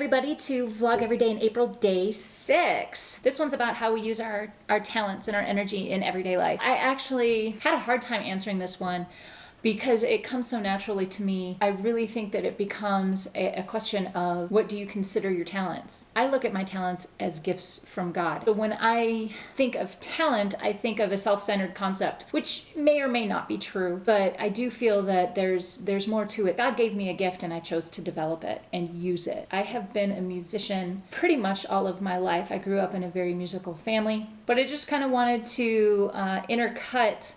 everybody to Vlog Every Day in April, day 6. This one's about how we use our talents and our energy in everyday life. I actually had a hard time answering this one because it comes so naturally to me. I really think that it becomes a question of, what do you consider your talents? I look at my talents as gifts from God. So when I think of talent, I think of a self-centered concept, which may or may not be true, but I do feel that there's more to it. God gave me a gift and I chose to develop it and use it. I have been a musician pretty much all of my life. I grew up in a very musical family, but I just kind of wanted to intercut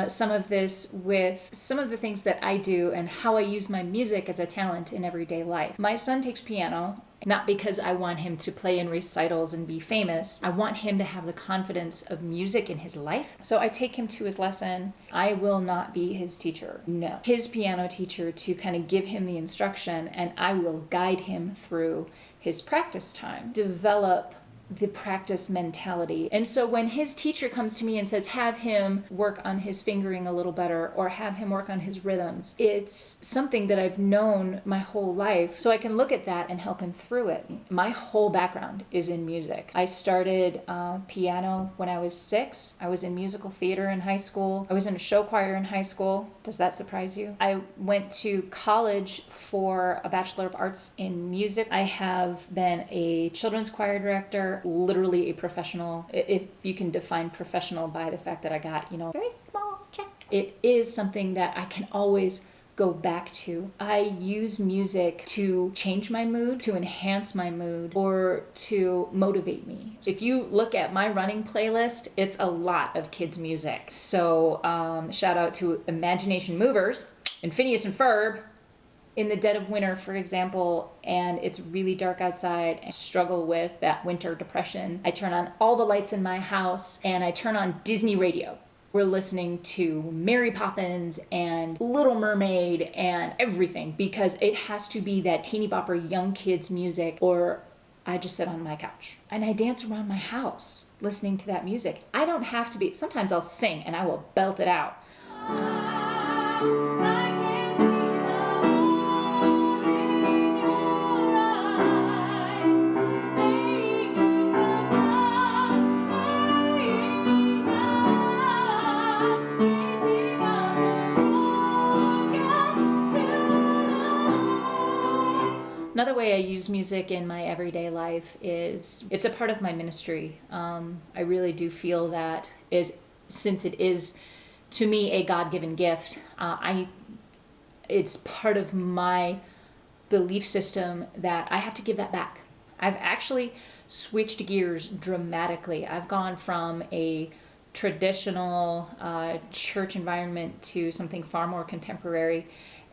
some of this with some of the things that I do and how I use my music as a talent in everyday life. My son takes piano, not because I want him to play in recitals and be famous. I want him to have the confidence of music in his life. So I take him to his lesson. I will not be his teacher. No. His piano teacher to kind of give him the instruction, and I will guide him through his practice time. Develop the practice mentality. And so when his teacher comes to me and says, have him work on his fingering a little better or have him work on his rhythms, it's something that I've known my whole life. So I can look at that and help him through it. My whole background is in music. I started piano when I was 6. I was in musical theater in high school. I was in a show choir in high school. Does that surprise you? I went to college for a Bachelor of Arts in Music. I have been a children's choir director, literally a professional, if you can define professional by the fact that I got, very small check. It is something that I can always go back to. I use music to change my mood, to enhance my mood, or to motivate me. If you look at my running playlist, it's a lot of kids' music. So shout out to Imagination Movers and Phineas and Ferb. In the dead of winter, for example, and it's really dark outside, I struggle with that winter depression. I turn on all the lights in my house and I turn on Disney radio. We're listening to Mary Poppins and Little Mermaid and everything because it has to be that teeny bopper young kids music, or I just sit on my couch and I dance around my house listening to that music. I don't have to be, sometimes I'll sing and I will belt it out. Another way I use music in my everyday life is it's a part of my ministry. I really do feel that since it is to me a God-given gift, it's part of my belief system that I have to give that back. I've actually switched gears dramatically. I've gone from a traditional church environment to something far more contemporary,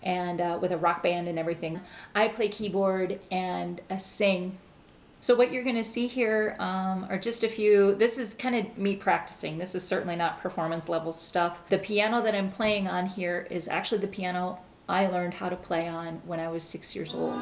and with a rock band and everything. I play keyboard and sing. So what you're gonna see here are just a few, this is kind of me practicing. This is certainly not performance level stuff. The piano that I'm playing on here is actually the piano I learned how to play on when I was 6 years old.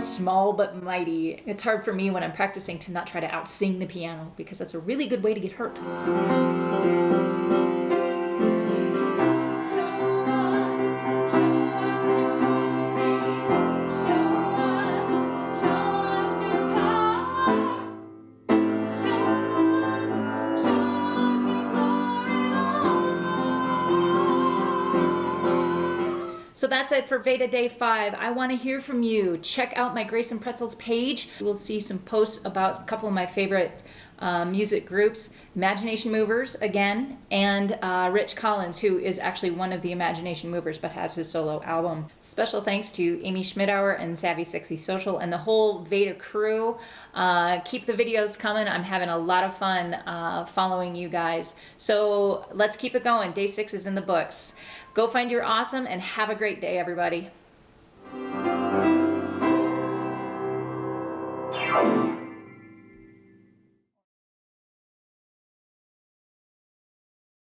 Small but mighty. It's hard for me when I'm practicing to not try to out-sing the piano because that's a really good way to get hurt. So that's it for Veda Day 5. I want to hear from you. Check out my Grace and Pretzels page. You will see some posts about a couple of my favorite music groups, Imagination Movers again, and Rich Collins, who is actually one of the Imagination Movers but has his solo album. Special thanks to Amy Schmidauer and Savvy Sexy Social and the whole Veda crew. Keep the videos coming. I'm having a lot of fun following you guys. So let's keep it going. Day 6 is in the books. Go find your awesome and have a great day, everybody.